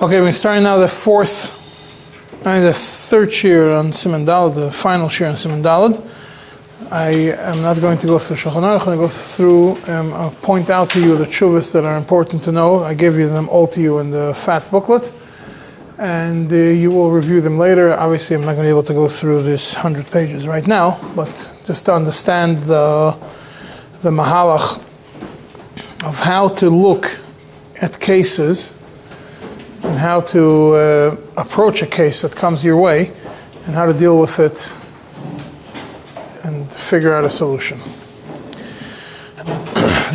Okay, we're starting now the third shir on Siman Daled, the final shir on Siman Daled. I am not going to go through Shulchan Aruch. I'm going to go through, I'll point out to you the tshuvas that are important to know. I gave you them all to you in the fat booklet, and you will review them later. Obviously, I'm not going to be able to go through this 100 pages right now, but just to understand the mahalach of how to look at cases and how to approach a case that comes your way and how to deal with it and figure out a solution.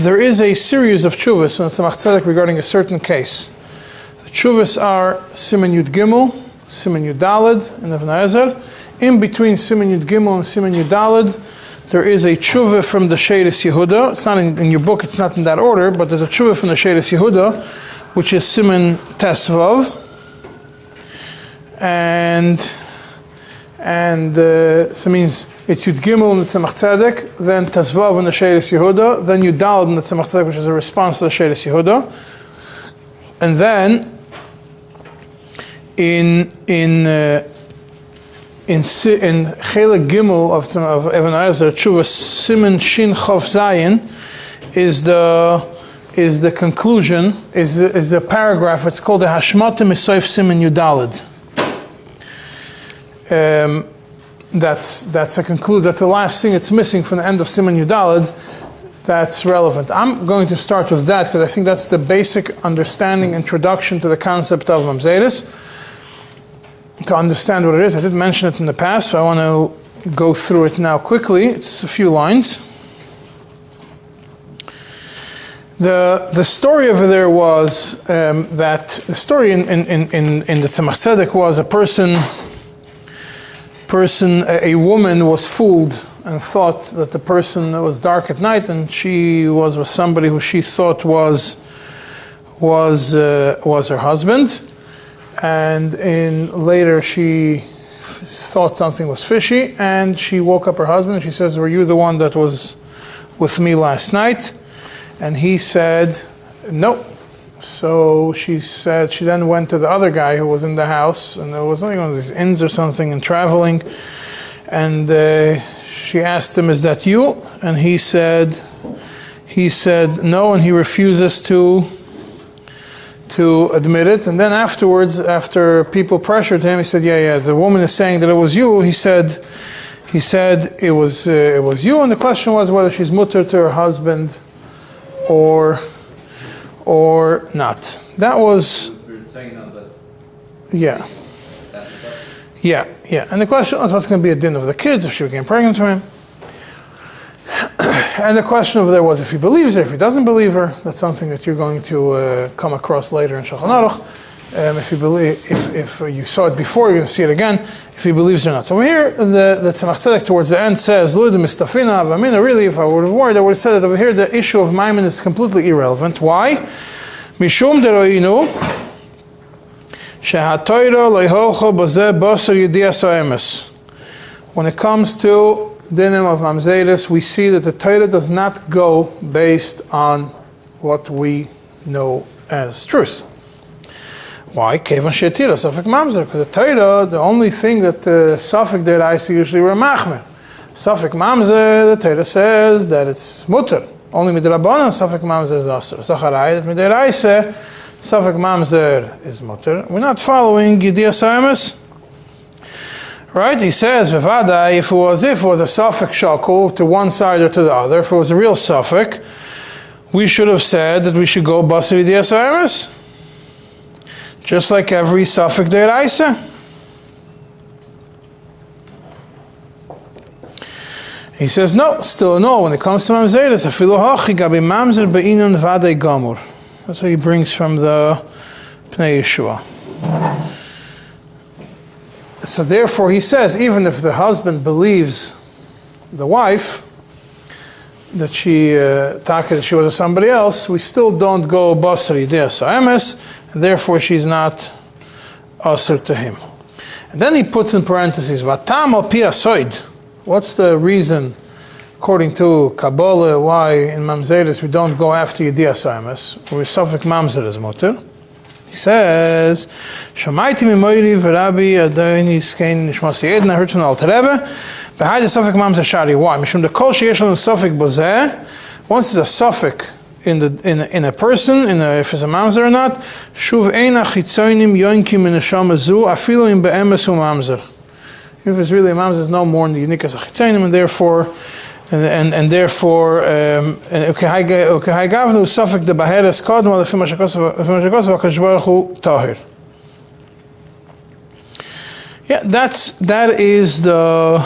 There is a series of tshuvas from Tzemach Tzedek regarding a certain case. The tshuvas are Siman Yud Gimel, Siman Yud Daled, and the Eliezer. In between Siman Yud Gimel and Siman Yud Daled, there is a tshuva from the Sheiris Yehuda. It's not in your book, it's not in that order, but there's a tshuva from the Sheiris Yehuda, which is Siman Tesvav, and so it means it's Yud Gimel in the Tzemach Tzedek, then Tesvav in the Sheiris Yehuda, then Yud Daled in the Tzemach Tzedek, which is a response to the Sheiris Yehuda, and then in Chelek Gimel of Even Eliezer, Tshuva Siman Shin Chof Zayin is the conclusion, is a paragraph. It's called the Hashmata Misoif Siman Yud Daled. That's the last thing it's missing from the end of Siman Yud Daled that's relevant. I'm going to start with that because I think that's the basic understanding, introduction to the concept of mamzeres. To understand what it is, I did mention it in the past, so I want to go through it now quickly. It's a few lines. The story over there was that the story in the Tzemach Tzedek was a woman was fooled and thought that the person was dark at night, and she was with somebody who she thought was her husband, and later she thought something was fishy, and she woke up her husband and she says, "Were you the one that was with me last night?" And he said, "No." So she said, she then went to the other guy who was in the house, and there was like one of these inns or something and traveling, and she asked him, "Is that you?" And he said no, and he refuses to admit it. And then afterwards, after people pressured him, he said, yeah, the woman is saying that it was you. He said it was you, and the question was whether she's mutter to her husband or not. That was yeah. And the question was, what's going to be a din of the kids if she became pregnant from him? And the question over there was, if he believes her, if he doesn't believe her. That's something that you're going to come across later in Shulchan Aruch. If you saw it before, you're going to see it again. If he believes her or not. So here, the Tzemach Tzedek towards the end says, "Really, if I would have worried, I would have said that over here the issue of Maimon is completely irrelevant. Why? Mishum deroinu shehatoira loyholcho bazeh basar yedias ha'emes." When it comes to dinim of mamzeres, we see that the Torah does not go based on what we know as truth. Why? Kevan shetira safek mamzer. Because the Torah, the only thing that safek deraisa usually were machmer. Safek mamzer, the Torah says that it's mutter. Only midrabanan safek mamzer is aser. Sacharai that mideraisa safek mamzer is mutter. We're not following Yedias ha'emes. Right? He says, Vevada, if it was a safek shakul to one side or to the other, if it was a real safek, we should have said that we should go basar Yedias ha'emes. Just like every safek deraisa. He says, no, still no. When it comes to mamzeres, afilu hachi gabi mamzer be'inun vadei gamur. That's what he brings from the Pnei Yeshua. So therefore, he says, even if the husband believes the wife that she was with somebody else, we still don't go basar Yedias ha'emes, and therefore she's not asr to him. And then he puts in parentheses, "Vatam al pi hasoid." What's the reason, according to Kabbalah, why in mamzeres we don't go after Yedias ha'emes, where safek mamzer is mutter? He says, Shamaiti mimoiri v'Rabbi Adonis kein nishmasi eden. I heard from the Alter Rebbe. Behind the suffix mamzer shari. Why? Mishum the kol sheyesh lanu suffix bozeh. Once there's a suffix in a person, if it's a mamzer or not, shuv eina chitzonim yonkim min neshama zu afilu im be'emes hu mamzer. If it's really a mamzer, there's no more in the unique as a chitzonim, and therefore. And therefore, okay, gavnu suffix the baheres kodma lefim mashakos v'kashbaruch tahir. Yeah, that is the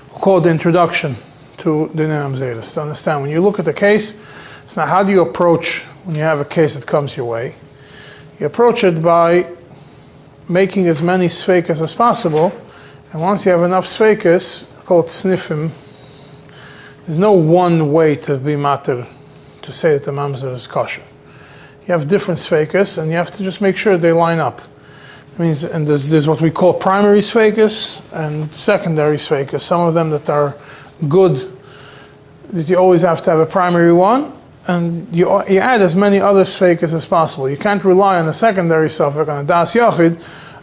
we'll call it the introduction to the Mamzeros. To understand, when you look at the case, it's not how do you approach when you have a case that comes your way. You approach it by making as many sfeikas as possible. And once you have enough sveikas, called снифим, there's no one way to be matir, to say that the mamzer is kosher. You have different sveikas, and you have to just make sure they line up. That means, and there's what we call primary sveikas and secondary sveikas. Some of them that are good, that you always have to have a primary one, and you add as many other sveikas as possible. You can't rely on a secondary suffix, on a das yachid,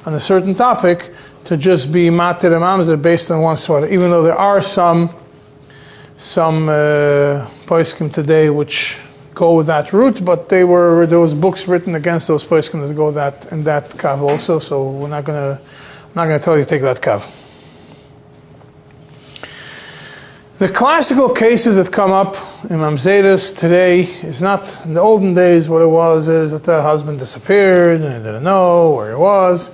on a certain topic, to just be matir and mamzer based on one swara. Even though there are some poskim today which go with that route, but there was books written against those poskim that go in that kav also. So I'm not gonna tell you to take that kav. The classical cases that come up in mamzeros today is not in the olden days. What it was is that the husband disappeared and he didn't know where he was.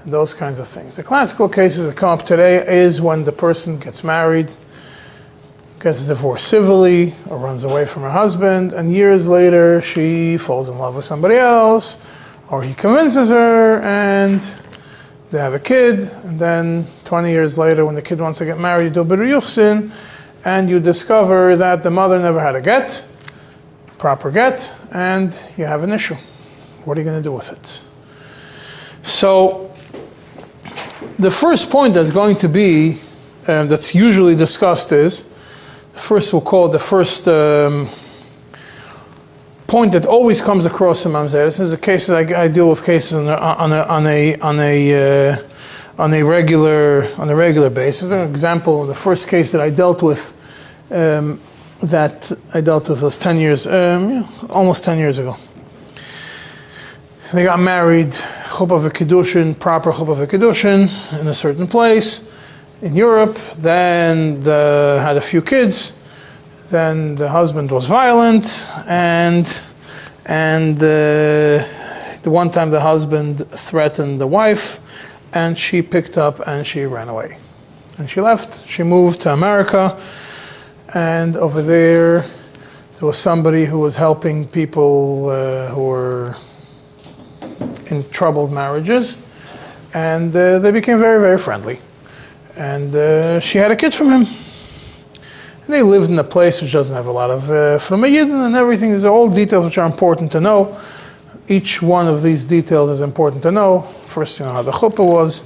Those kinds of things. The classical cases that come up today is when the person gets married, gets divorced civilly, or runs away from her husband, and years later she falls in love with somebody else, or he convinces her, and they have a kid, and then 20 years later when the kid wants to get married, you do biru yuchsin, and you discover that the mother never had a get, proper get, and you have an issue. What are you going to do with it? So, the first point that's going to be, that's usually discussed is, we'll call it the first point that always comes across in mamzeros. This is a case that I deal with cases on a regular basis. An example, the first case that I dealt with, was 10 years, almost 10 years ago. They got married, chuppah v'kiddushin, proper chuppah v'kiddushin, in a certain place in Europe. Then had a few kids. Then the husband was violent, and the one time the husband threatened the wife, and she picked up and she ran away, and she left. She moved to America, and over there was somebody who was helping people who were in troubled marriages, and they became very, very friendly. And she had a kid from him. And they lived in a place which doesn't have a lot of from a yidden and everything. These are all details which are important to know. Each one of these details is important to know. First, how the chuppah was,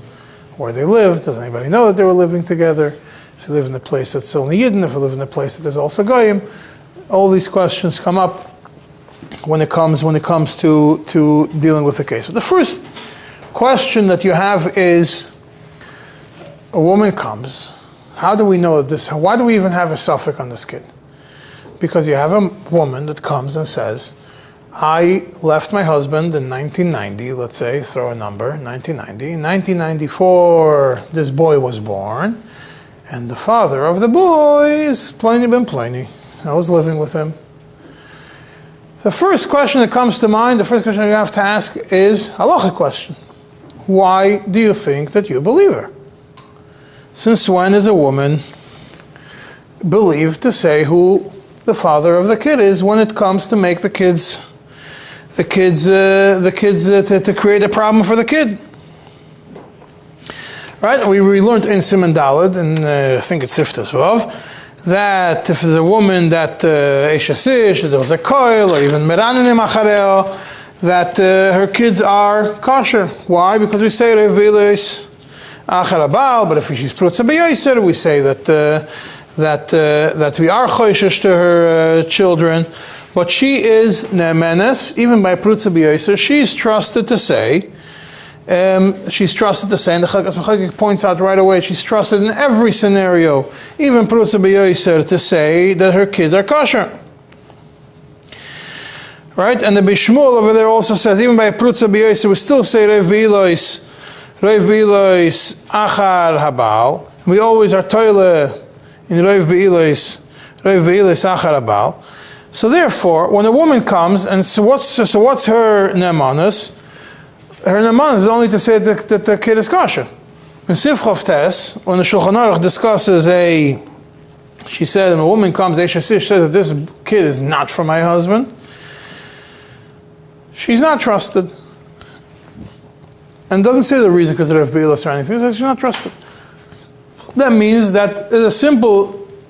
where they lived. Does anybody know that they were living together? If you live in a place that's only yidden, if you live in a place that there's also goyim, all these questions come up when it comes to dealing with the case. But the first question that you have is, a woman comes. How do we know this? Why do we even have a suffix on this kid? Because you have a woman that comes and says, I left my husband in 1990, let's say, throw a number, 1990. In 1994, this boy was born, and the father of the boy is Pliny ben Pliny. I was living with him. The first question that comes to mind, the first question you have to ask is a halachic question. Why do you think that you believe her? Since when is a woman believed to say who the father of the kid is when it comes to make to create a problem for the kid? Right? We learned in Sim Dalad, and I think it's Siftas Vav, that if there's a woman that Eshasish, that there was a koil, or even Meranim Achareo, that her kids are kosher. Why? Because we say Rev Bilis Acharabal, but if she's Prutza B'Yoser, we say that we are choishish to her children. but she is ne'emenes, even by prutza b'yosef, she's trusted to say, and the Chelkas Mechagik points out right away, she's trusted in every scenario, even prutza b'yosef, to say that her kids are kosher. Right? And the Bishmuel over there also says, even by prutza b'yosef, we still say reiv b'ilois achar habal. We always are toile in reiv b'ilois achar habal. So therefore, when a woman comes, and so what's her ne'emanus? Her ne'emanus is only to say that the kid is kosher. In Sifchov Tes, when the Shulchan Aruch discusses she said, when a woman comes, she says that this kid is not from my husband. She's not trusted. And doesn't say the reason because of Reiv b'ilois or anything. She says she's not trusted. That means that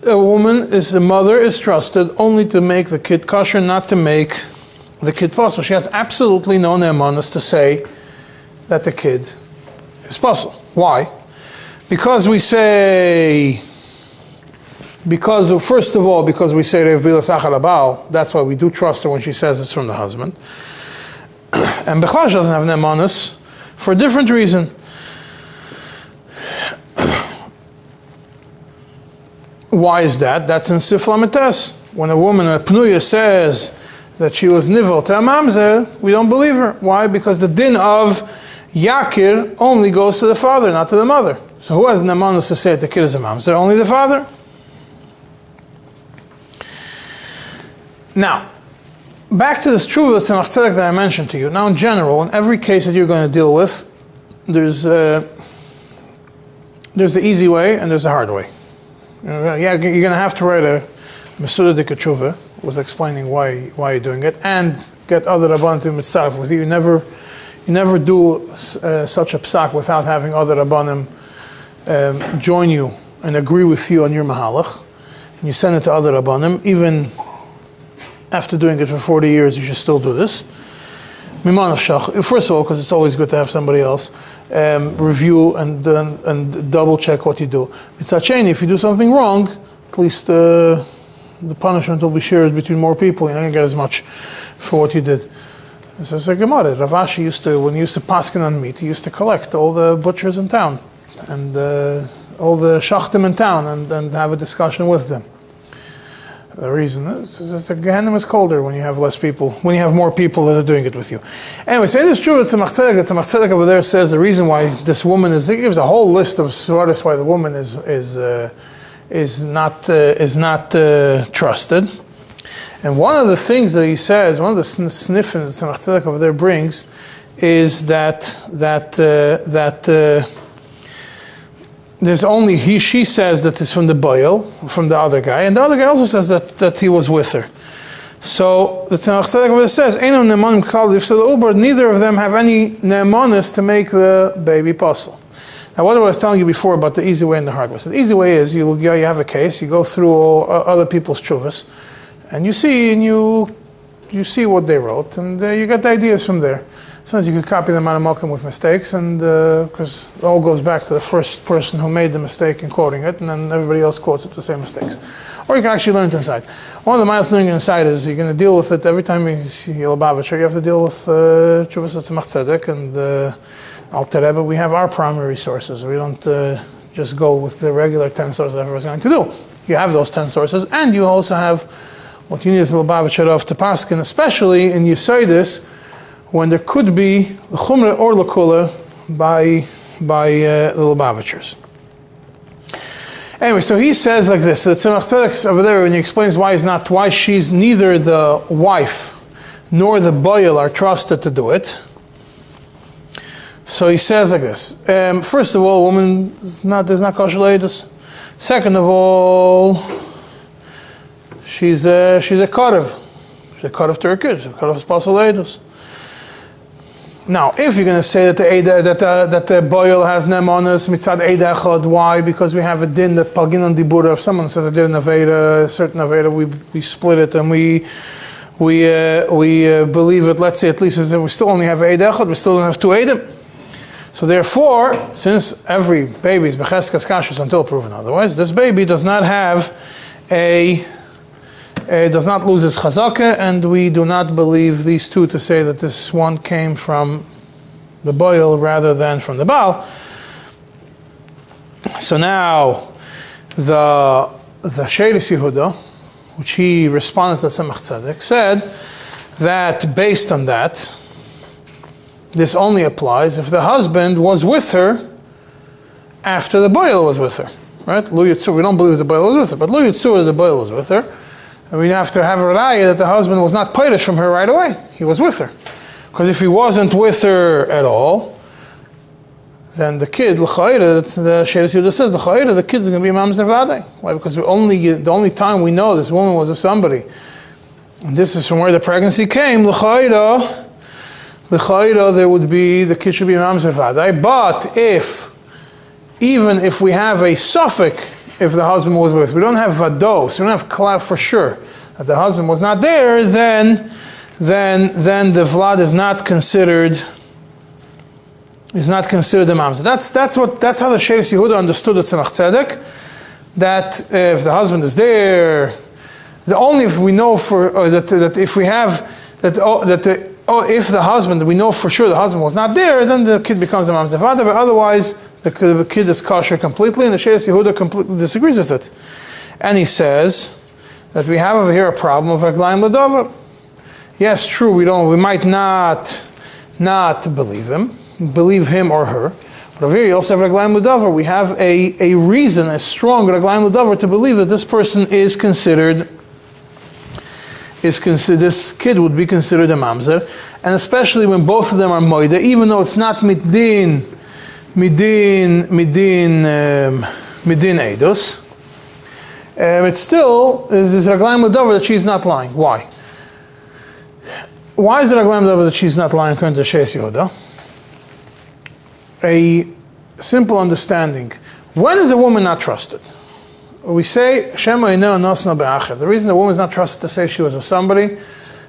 a mother is trusted only to make the kid kosher, not to make the kid possible. She has absolutely no ne'emanus to say that the kid is possible. Why? Because first of all, because we say reiv b'ilois achar habal, that's why we do trust her when she says it's from the husband. And Bechal doesn't have ne'emanus for a different reason. Why is that? That's in Sif Lametes. When a woman, a Pnuya, says that she was nivel to a mamzer, we don't believe her. Why? Because the din of yakir only goes to the father, not to the mother. So who has ne'emanus to say that the kid is a mamzer? Only the father. Now, back to this truvah tzemach tzedek that I mentioned to you. Now, in general, in every case that you're going to deal with, there's the easy way and there's a hard way. You're going to have to write a Mesuda Dikachuvah with explaining why you're doing it, and get other Rabbanim to mitzvah with you. You never do such a psak without having other Rabbanim join you and agree with you on your mahalach. And you send it to other Rabbanim. Even after doing it for 40 years, you should still do this. First of all, because it's always good to have somebody else review and double check what you do. It's a chain. If you do something wrong, at least the punishment will be shared between more people. You're not going to get as much for what you did. This is a Gemara. Rav Ashi when he used to paskin on meat, he used to collect all the butchers in town and all the shachtim in town and have a discussion with them. The reason is the Gehenna is colder when you have less people, when you have more people that are doing it with you. Anyway, say this true. It's a Tzemach Tzedek over there says the reason why this woman he gives a whole list of svaras why the woman is not trusted. And one of the things that he says, one of the sniffing that Tzemach Tzedek over there brings, is that there's only she says that it's from the boil, from the other guy, and the other guy also says that he was with her. So the Tzemach Tzedek says, neither of them have any ne'emanus to make the baby puzzle. Now, what I was telling you before about the easy way and the hard way. So the easy way is you have a case, you go through all other people's tshuvas, and you see what they wrote, and you get the ideas from there. Sometimes you can copy them out of Malcolm with mistakes, and because it all goes back to the first person who made the mistake in quoting it, and then everybody else quotes it the same mistakes. Or you can actually learn it inside. One of the miles learning inside is you're going to deal with it every time you see Lubavitcher. You have to deal with Tshuvas Tzemach Tzedek and Alter Rebbe. We have our primary sources. We don't just go with the regular 10 sources everyone's going to do. You have those 10 sources, and you also have what you need is the Lubavitcher of to paskin, especially in Yesodis, when there could be the Chumrah or Lakula by the Lubavitchers. Anyway, so he says like this. So Tzemach Tzedek over there, when he explains why she's neither the wife nor the boil are trusted to do it. So he says like this. First of all, a woman there's not kosher leidus. Second of all, she's a karev. She's a karev to her kids. She's a karev spasal leidus. Now, if you're going to say that the boil has ne'emanus mitzad eida echad, why? Because we have a din that pagin on dibura. If someone says I did a certain aveda, we split it and we believe it. Let's say at least we still only have eida echad, we still don't have two eidim. So therefore, since every baby is becheskas kashrus until proven otherwise, this baby does not have a does not lose its chazakah, and we do not believe these two to say that this one came from the boil rather than from the Baal. So now, the Sheiris Yehuda, which he responded to Tzemach Tzedek, said that based on that, this only applies if the husband was with her after the boil was with her. Right? Lu Yitzur, we don't believe the boil was with her, but Lu Yitzur, the boil was with her. And we have to have a raya that the husband was not pirish from her right away. He was with her. Because if he wasn't with her at all, then the kid, l'chayra, the Sheiris Yehuda says, the kid's going to be mamzer vadai. Why? Because the only time we know this woman was with somebody, and this is from where the pregnancy came, l'chayra, there would be, the kid should be mamzer vadai. But even if we have a suffix, if the husband was with, we don't have vados, we don't have klal for sure that the husband was not there, then the vlad is not considered a mamzer. That's how the Sheiris Yehuda understood the Tzemach Tzedek, that if the husband is there, only if we know for if we have if the husband, we know for sure the husband was not there, then the kid becomes a mamzer father, but otherwise the kid is kosher completely, and the Sheiris Yehuda completely disagrees with it. And he says that we have over here a problem of raglayim l'davar. Yes, true, we might not believe him or her, but over here you also have raglayim l'davar. We have a reason, a strong raglayim l'davar to believe that this person this kid would be considered a mamzer, and especially when both of them are moida, even though it's not midin eidos, it still is raglayim l'davar that she's not lying. Why? Why is it raglayim l'davar that she's not lying according to Sheiris Yehuda? A simple understanding. When is a woman not trusted? We say, the reason the woman is not trusted to say she was with somebody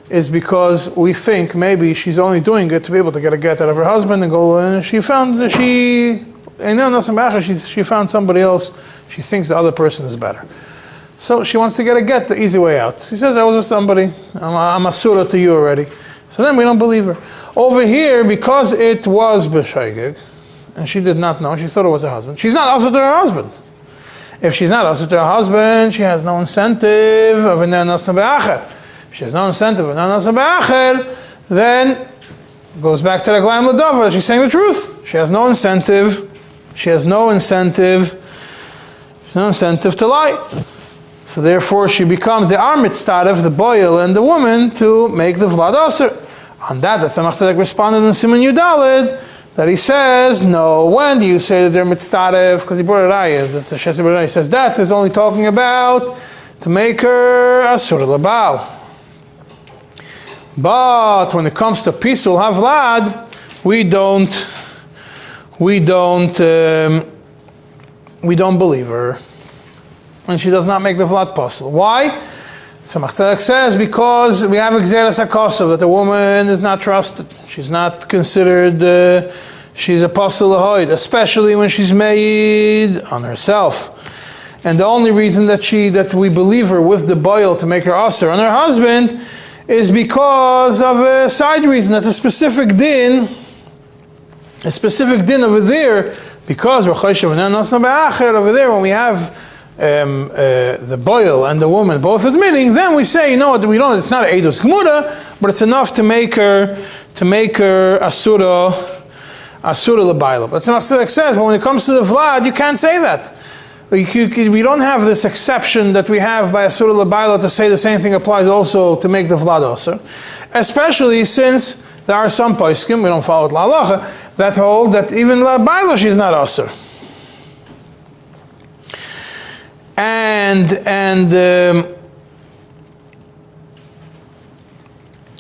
is because we think maybe she's only doing it to be able to get a get out of her husband and go, and she found somebody else, she thinks the other person is better. So she wants to get a get, the easy way out. She says, I was with somebody, I'm a surah to you already. So then we don't believe her. Over here, because it was b'shaygig, and she did not know, she thought it was her husband. She's not also to her husband. If she's not also to her husband, she has no incentive of an nasa be'acher. If she has no incentive of an nasa be'acher, then it goes back to the raglayim l'davar. She's saying the truth. She has no incentive. She has no incentive to lie. So therefore, she becomes the armit of the boil and the woman to make the vlad aser. On that, Tzemach Tzedek responded in Siman Yudalid, that he says, no, when do you say that they're mitztarev? Because he brought a raya. That's the Sheiris Yehuda. He says that is only talking about to make her asur l'bal. But when it comes to pisul havlad, we don't believe her, and she does not make the vlad pasul. Why? Tzemach Tzedek says because we have exeres hakosov, that the woman is not trusted. She's not considered. She's a pasul lahoid, especially when she's made on herself. And the only reason that we believe her with the boil to make her aser on her husband is because of a side reason. That's a specific din over there. Because over there, when we have the boil and the woman both admitting, then we say, you know what, we don't. It's not eidos gemura, but it's enough to make her asura l'bayla. But Tzemach Tzedek says, when it comes to the vlad, you can't say that. We don't have this exception that we have by asura l'bayla to say the same thing applies also to make the vlad aser, especially since there are some poskim, we don't follow it la'alacha, that hold that even l'bayla she's not aser.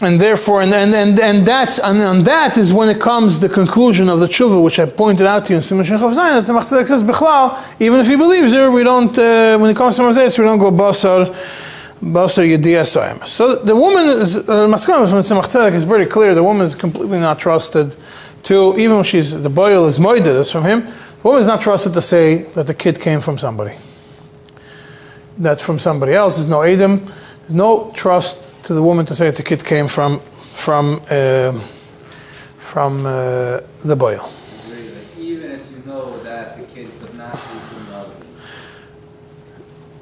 And therefore, and that is when it comes the conclusion of the tshuva, which I pointed out to you in סימן Chav Zayin, that Tzemach Tzedek says, Bichlal, even if he believes her, we don't, when it comes to Mamzeres, we don't go basar yediyah so'emes. So the woman is, Maskana from Tzemach Tzedek is very clear, the woman is completely not trusted to, even when the boil is moided, that's from him, the woman is not trusted to say that the kid came from somebody. That from somebody else, there's no edom. There's no trust to the woman to say that the kid came from the boil. Even if you know that the kid could not be from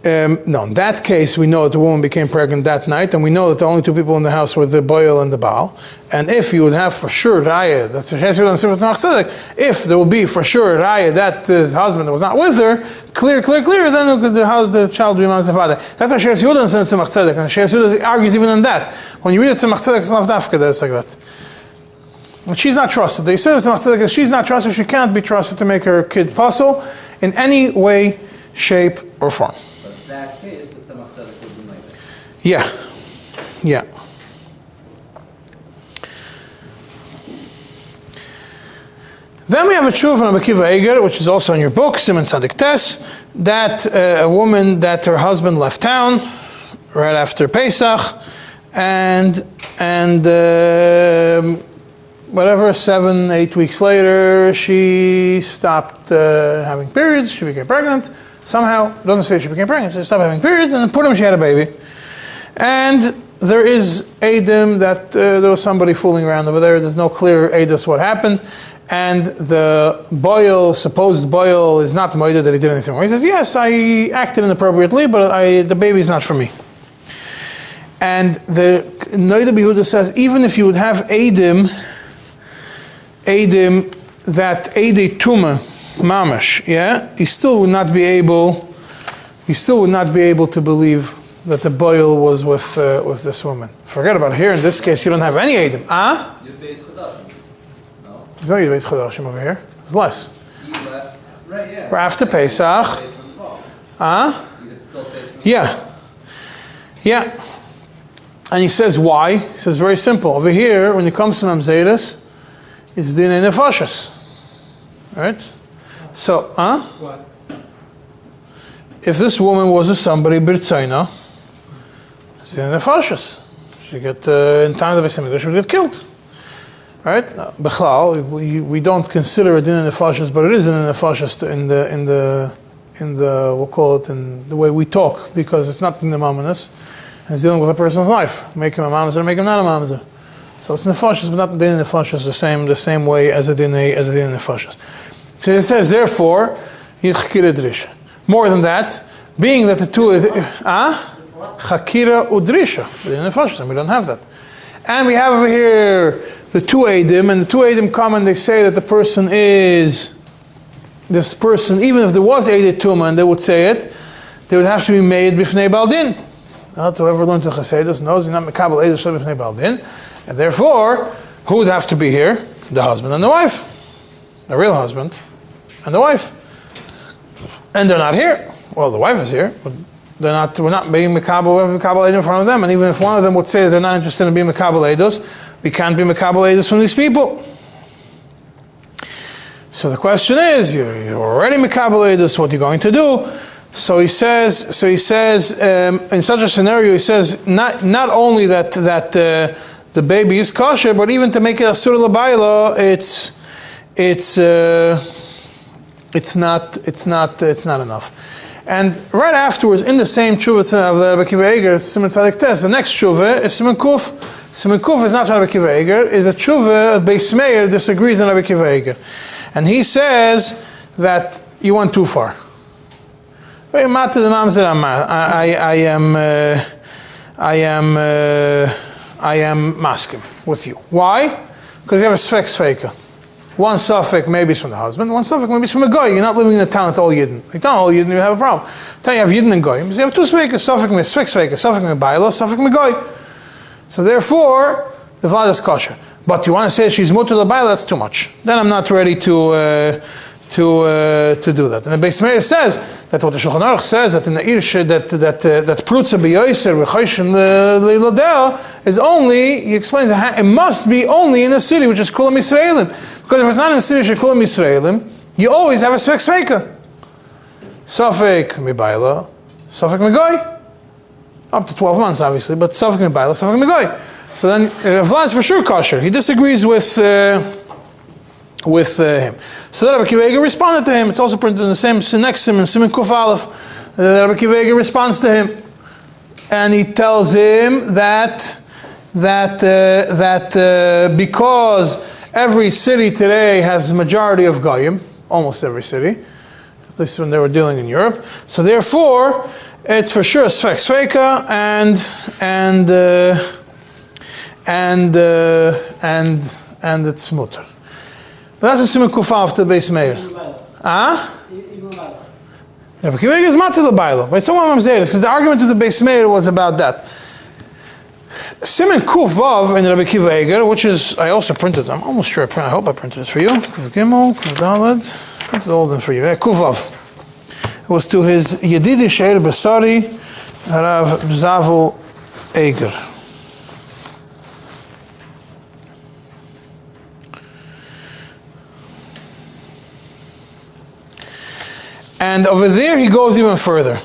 the No, in that case, we know that the woman became pregnant that night, and we know that the only two people in the house were the boil and the baal. And if you would have for sure raya, that's if there will be for sure raya that his husband was not with her, clear, then the child will be man's father. That's how Sheres Yehuda says Tzemach Tzedek, and Sheres Yehuda argues even in that. When you read it Tzemach Tzedek, it's not dafka, it's like that. But she's not trusted. They say Tzemach Tzedek is she's not trusted, she cannot be trusted to make her kid puzzle in any way, shape, or form. That case, the Tzemach Tzedek would be like that. Yeah. Then we have a tshuva from Akiva Eiger, which is also in your book, Sim and Tzadik Tes, that a woman that her husband left town right after Pesach, and 7-8 weeks later, she stopped having periods. She became pregnant. Somehow, it doesn't say she became pregnant, she stopped having periods, and in Purim she had a baby. And there is Eidim that there was somebody fooling around over there. There's no clear Eidus what happened. And the supposed boil, is not moided that he did anything wrong. He says, yes, I acted inappropriately, but the baby is not for me. And the Noida Behuda says, even if you would have Eidim that Eidei Tuma, Mamash, you still would not be able to believe that the boil was with this woman. Forget about here. In this case, you don't have any Eidim. There's no Yud Beis Chodashim over here. There's less. Right, yeah. We're after Pesach. Yeah. And he says why? He says very simple. Over here, when it comes to Mamzeres, it's Dinei Nefashos. Right? So, What? if this woman was a somebody Birtzaina, it's Dinei Nefashos. She get in time of the Beis Hamikdash, she would get killed. Right? Bechlal, we don't consider it Dinei Nefashos, but it is Dinei Nefashos in the we'll call it in the way we talk, because it's not in the Mamonis. It's dealing with a person's life. Make him a mamzer, make him not a mamzer. So it's nefashos, but not the din nefashos the same way as a din nefashos. So it says, therefore, yichkira drisha. More than that, being that the two is chakira udrisha, din nefashos, and we don't have that. And we have over here the two eidim, and the two eidim come and they say that the person is this person. Even if there was eidei tuma and they would say it, they would have to be made b'fnei baldin. Whoever learned the Chassidus knows you're not mekabel eider shel b'fnei baldin, and therefore, who would have to be here? The husband and the wife, the real husband and the wife, and they're not here. Well, the wife is here, but they're not. We're not being mekabel eider in front of them. And even if one of them would say that they're not interested in being mekabel eidos, we can't be mekabel eidos from these people. So the question is, you're already mekabel eidos. What are you going to do? So he says. In such a scenario, he says not only that the baby is kosher, but even to make it asur l'bayla, it's not enough. And right afterwards, in the same tshuva of the Rabbi Akiva Eiger, Siman Tzadik Tes, the next tshuva is Siman Kuf. Siman Kuf is not Rabbi Akiva Eiger, is a tshuva. Beis Meir disagrees on Rabbi Akiva Eiger, and he says that you went too far. I am maskim with you. Why? Because you have a sfek. One suffix maybe is from the husband, one suffix maybe is from a guy. You're not living in a town that's all Yidden. If you're all Yidden, you have a problem. Tell you have Yidden and goyim. So you have two sfekas, suffix me sfek, suffix me bailo, suffix me goy. So therefore, the vlad is kosher. But you want to say she's mutter l'bailo, that's too much. Then I'm not ready to do that. And the Beis Meir says that what the Shulchan Aruch says that in the Irshe that prutza b'yoyser v'choyshin le'ilodeo is only, he explains it must be only in the city which is Kulam Yisraelim, because if it's not in the city which is Kulam Yisraelim, you always have a svek sveika, safek mibayla, safek migoy, up to 12 months obviously, but safek mibayla, safek migoy. So then Rav is for sure kosher. He disagrees with him. So that Rabbi Akiva Eiger responded to him. It's also printed in the same next Siman Kuf Aleph. Rabbi Akiva Eiger responds to him. and he tells him that because every city today has a majority of goyim, almost every city, at least when they were dealing in Europe. So therefore, it's for sure sfek sveka and it's mutter. But that's a siman kufav to the Beis Meir. Ah? Yeah, but Kiveg is matter the Bailo. But it's not what I'm saying, because the argument of the Beis Meir was about that. Siman kufav in Rabbi Kiva Eger, which is, I also printed, I'm almost sure I hope I printed it for you. Kuv Gimel, Kuv Daled, printed all of them for you. Kufav. It was to his Yedidi Sheir Basari, Rav Zavel Eger. And over there he goes even further.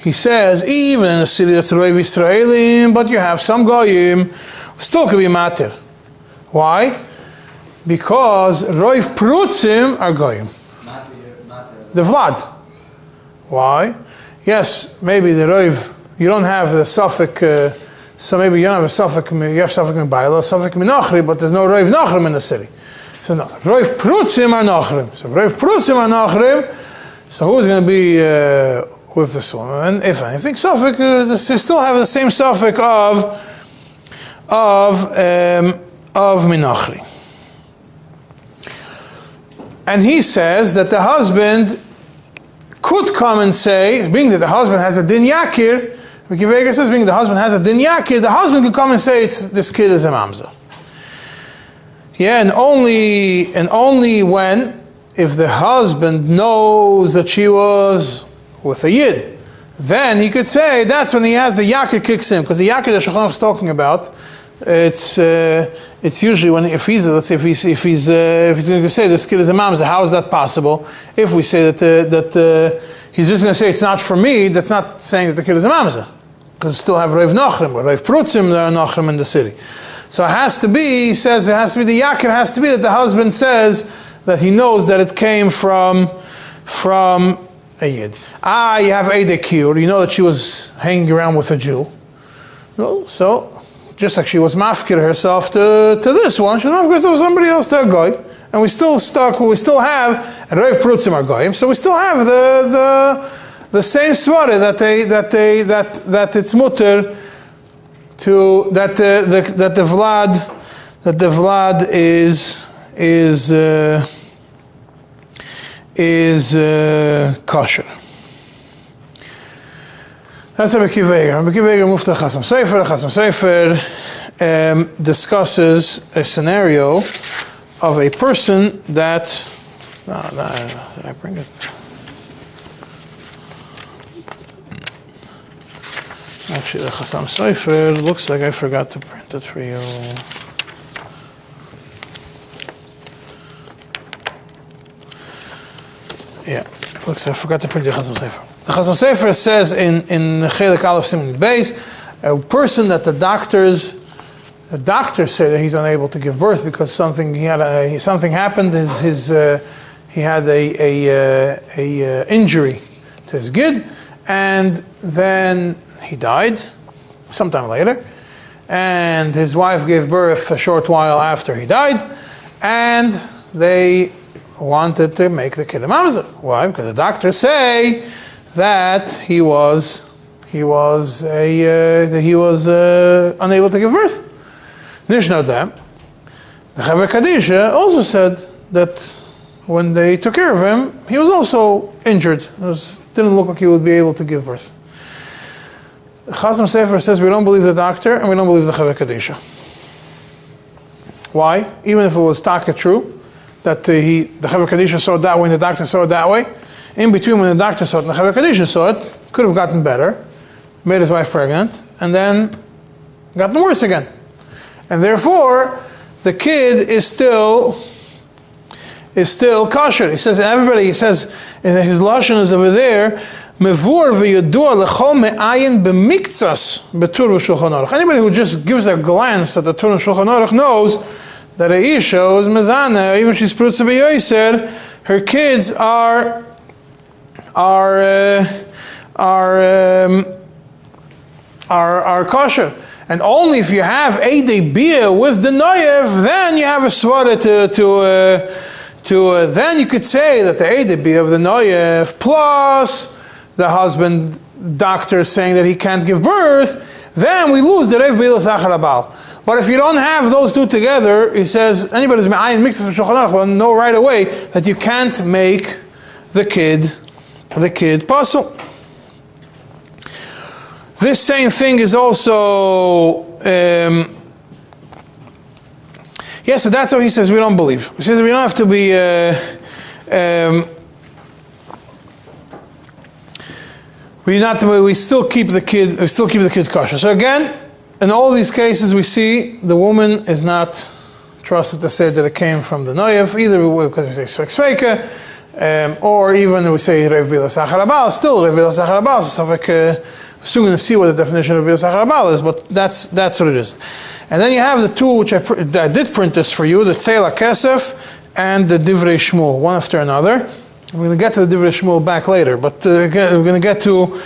He says, even in a city that's Roiv Yisraelim, but you have some goyim, still could be matir. Why? Because Roiv Prutzim are goyim. The Vlad. Why? Yes, maybe the Roiv, you don't have the suffix, so maybe you don't have a suffix, you have suffix Mebaila, suffix Menachri, but there's no Roiv Nachrim in the city. So no, Roiv Prutzim are Nachrim. So Roiv Prutzim are Nachrim. So who's going to be with this one? And if anything, suffix, they still have the same suffix of Menachri. And he says that the husband could come and say, being that the husband has a din yakir, Vekivega says, being the husband has a din yakir, the husband could come and say, this kid is a mamzer. Yeah, and only when, if the husband knows that she was with a yid, then he could say, that's when he has the yakir kicks in, because the yakir that Shulchan Aruch is talking about, it's usually when if he's going to say this kid is a mamzer, how is that possible? If we say that he's just going to say it's not for me, that's not saying that the kid is a mamzer, because still have Reiv Nachrim or Reiv Prutzim that are Nachrim in the city. So it has to be, he says, it has to be the yakir has to be that the husband says that he knows that it came from a yid. You have Eidei Kiyur, you know that she was hanging around with a Jew. No, so just like she was mafkir herself to this one, she was mafkir to somebody else, to a goy, and we still have and Reiv Prutzim are goyim, so we still have the same svara that it's mutter to that the vlad is kosher. That's Rabbi Kiva Eger. Rabbi Kiva Eger moved to Chasam Sofer. Chasam Sofer discusses a scenario of a person that. Did I bring it? Actually, the Chasam Sofer looks like I forgot to print it for you. Yeah, looks like I forgot to print the Chasam Sofer. The Chasam Sofer says in Chelik Aleph Siman Beis, a person that the doctors say that he's unable to give birth because something happened. He had a injury to his gid, and then he died sometime later, and his wife gave birth a short while after he died, and they wanted to make the kid a mamzer. Why? Because the doctors say that he was unable to give birth. Nishnodem, the Chaver Kadisha also said that when they took care of him, he was also injured. Didn't look like he would be able to give birth. Chasam Sofer says we don't believe the doctor and we don't believe the Chaver Kadisha. Why? Even if it was taka true, that the Chaver Kadisha saw it that way and the doctor saw it that way, in between when the doctor saw it and the Chaver Kadisha saw it, could have gotten better, made his wife pregnant, and then gotten worse again. And therefore, the kid is still kosher. He says, everybody, he says, his lashon is over there, Mevur v'yadua lechol me'ayin b'miktsas b'tur v'shulchan aruch. Anybody who just gives a glance at the Tur and Shulchan Aruch knows that a isha is mezana, even she's prutza b'yoyser, her kids are kosher. And only if you have Eidei Bia with the Noyev, then you have a svara then you could say that the Eidei Bia of the Noyev plus the husband doctor saying that he can't give birth, then we lose the Rev Bia L'Sachar Abal. But if you don't have those two together, he says, anybody who's Me'ayin mixes with Shulchan Aruch will know right away that you can't make the kid pasul. This same thing is also, so that's what he says we don't believe. He says we don't have to be, we still keep the kid kosher. So again, in all these cases we see the woman is not trusted to say that it came from the Noyev, either because we say Sveka, or even we say Rev Bia L'Sachar Abal, still Rev Bia L'Sachar Abal, so soon going to see what the definition of Rev Bia L'Sachar Abal is, but that's what it is. And then you have the two which I did print this for you, the Tzela Kesef and the Divrei Shmuel, one after another. We're going to get to the Divrei Shmuel back later, but we're going to get to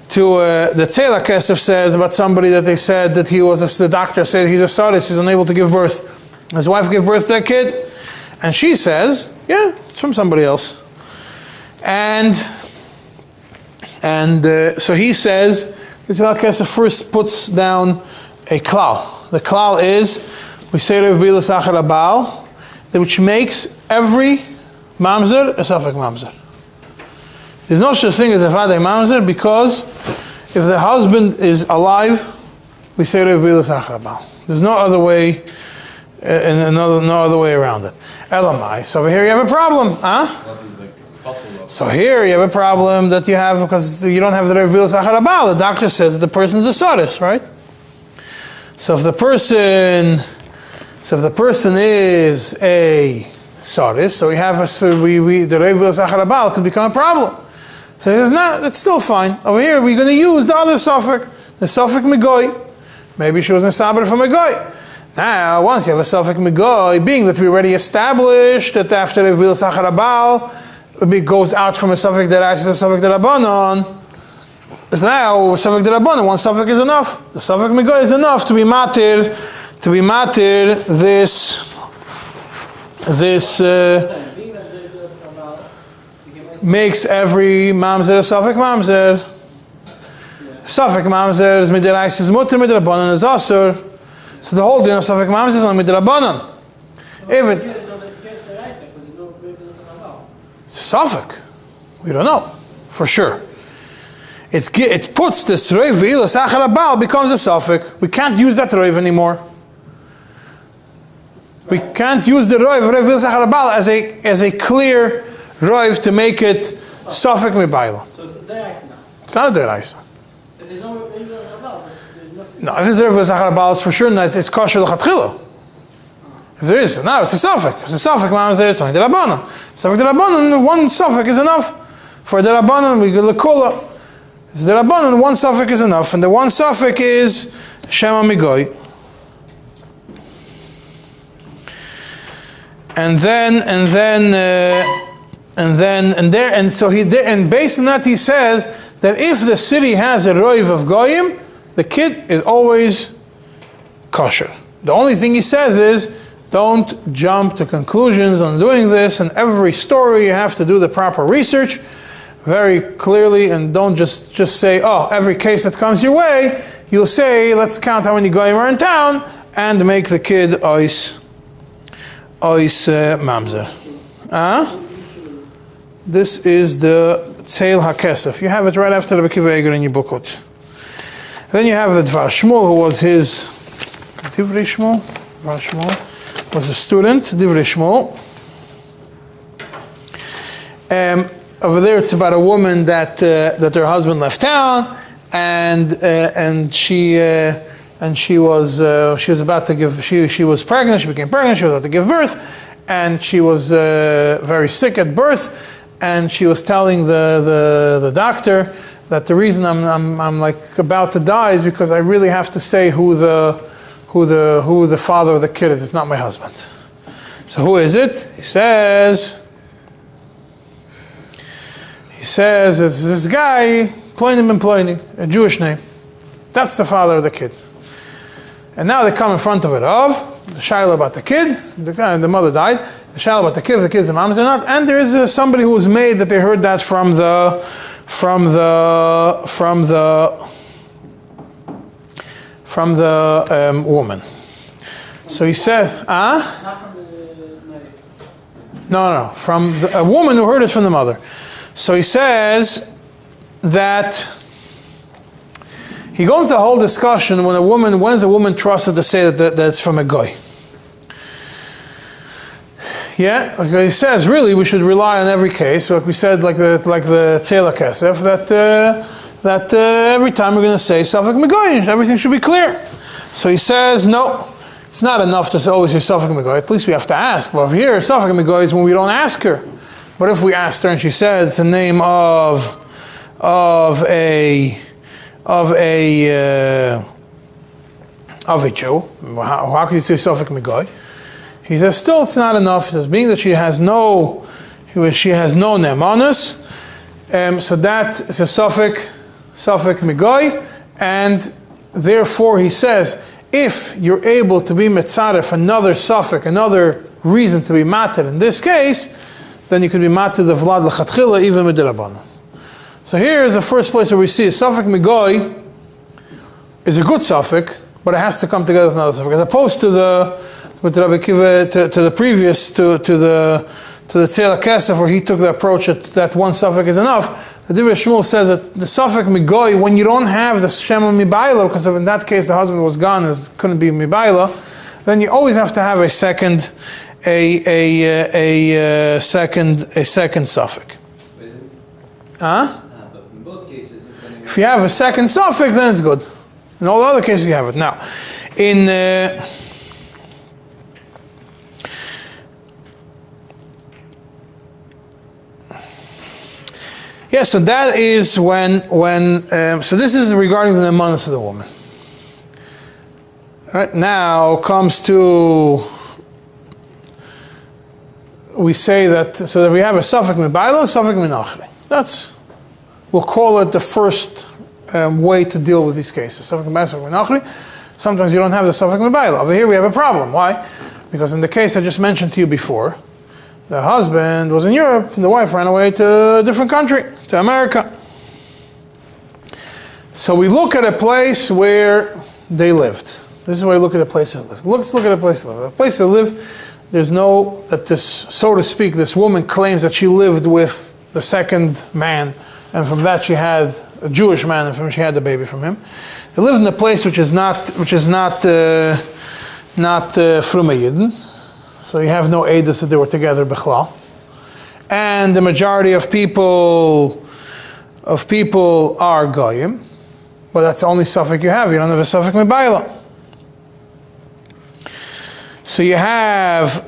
the Tzela Kesef says about somebody that they said that the doctor said he's a sadist, he's unable to give birth. His wife gave birth to that kid, and she says, yeah, it's from somebody else. And so he says, the Tzela Kesef first puts down a klal. The klal is, we say Rev Bia L'Sachar Abal, which makes every mamzer a safek mamzer. There's no such thing as a vadei mamzer, because if the husband is alive, we say Rev Bia L'Sachar Abal. There's no other way, no other way around it. Elamai. So over here you have a problem, huh? So here you have a problem that you have because you don't have the Rev Bia L'Sachar Abal. The doctor says the person's a sadist, right? So if the person is a sadist, so we have the Rev Bia L'Sachar Abal could become a problem. So it's not. It's still fine. Over here we're going to use the other suffix, the suffix Megoy. Maybe she was a saber from Megoy. Now, once you have a suffix Megoy, being that we already established that after Rev Bia L'Sachar Abal it goes out from a suffix Deraisa to a suffix Derabanan. Now, suffix Derabanan, one suffix is enough. The suffix Megoy is enough to be matir this makes every mamzer a suffix mamzer. Suffix mamzer is midiraisa is mutter, midirabanan is asur. So the whole din of suffix mamzer is only midirabanan. If it's suffix, we don't know for sure. It puts this Rev Bia L'Sachar Abal becomes a suffix. We can't use that Rev anymore. We can't use the Rev Bia L'Sachar Abal as a clear Rev to make it suffix Mibayla. So it's a deraisa now. It's not a deraisa. If there's no Rev Bia L'Sachar Abal, there's nothing. No, if it's Rev Bia L'Sachar Abal, it's for sure it's kosher l'chatchila. If there is, now it's a suffix. It's a suffix. Mamzer it's only Derabanan. Suffix Derabanan, one suffix is enough. For Derabanan we go l'kula. It's Derabanan, one suffix is enough, and the one suffix is Shema Migoy. And based on that he says that if the city has a roiv of goyim, the kid is always kosher. The only thing he says is don't jump to conclusions on doing this. In every story you have to do the proper research very clearly, and don't just say, oh, every case that comes your way, you'll say, let's count how many goyim are in town and make the kid ois mamzer. This is the Tzeil HaKesef. You have it right after the Bekiva Eger in your booklet. Then you have the Dvar Shmuel, who was his Divrei Shmuel. Dvar Shmuel was a student. Divrei Shmuel. Over there, it's about a woman that her husband left town, and she was about to give. She was pregnant. She became pregnant. She was about to give birth, and she was very sick at birth. And she was telling the doctor that the reason I'm like about to die is because I really have to say who the father of the kid is. It's not my husband. So who is it? He says it's this guy, Pliny ben Pliny, a Jewish name. That's the father of the kid. And now they come in front of it of the shayla about the kid, the mother died, the shayla about the kid, if the kid's a mamzer or not, and there is somebody who was made that they heard that from the woman. So he said, Not from the No, from a woman who heard it from the mother. So he says that he goes into a whole discussion when's a woman trusted to say that it's from a guy. Yeah, because he says really we should rely on every case, like we said, like the tzela kesef, that every time we're going to say safek megoy, everything should be clear. So he says no. It's not enough to always say Safek Megoy. At least we have to ask. Well, here, Safek Megoy is when we don't ask her. But if we asked her and she said it's the name of a Jew, how can you say Safek Megoy? He says still it's not enough. He says being that she has no ne'emanos, so that is a Safek Megoy, and therefore he says, if you're able to be metzaref another suffix, another reason to be matir in this case, then you could be matir the vlad l'chatchila even midirabana. So here is the first place where we see a suffix megoy is a good suffix, but it has to come together with another suffix, as opposed to the previous to the tzela kesef, where he took the approach that one suffix is enough. The Divrei Shmuel says that the suffix migoy, when you don't have the shema mibayla, because in that case the husband was gone and couldn't be mibayla, then you always have to have a second suffix. Is it? Huh? But in both cases, it's only If you have a second suffix, then it's good. In all the other cases, you have it. Now, in yes, so that is when so this is regarding the ne'emanos of the woman. All right, now comes to, we say that, so that we have a suffix mibaylo, suffix minachli. We'll call it the first way to deal with these cases. Suffix mibaylo, suffix minachli. Sometimes you don't have the suffix mibaylo. Over here we have a problem. Why? Because in the case I just mentioned to you before, the husband was in Europe and the wife ran away to a different country, to America. So we look at a place where they lived. This is where we look at a place they lived. Let's look at a place they lived. The place they lived, there's no, that this, so to speak, this woman claims that she lived with the second man, and from that she had a Jewish man, and from she had the baby from him. They lived in a place which is not Fruma Yidden. So you have no edus that they were together b'chlal, and the majority of people are goyim, but that's the only suffix you have. You don't have a suffix mibayla. So you have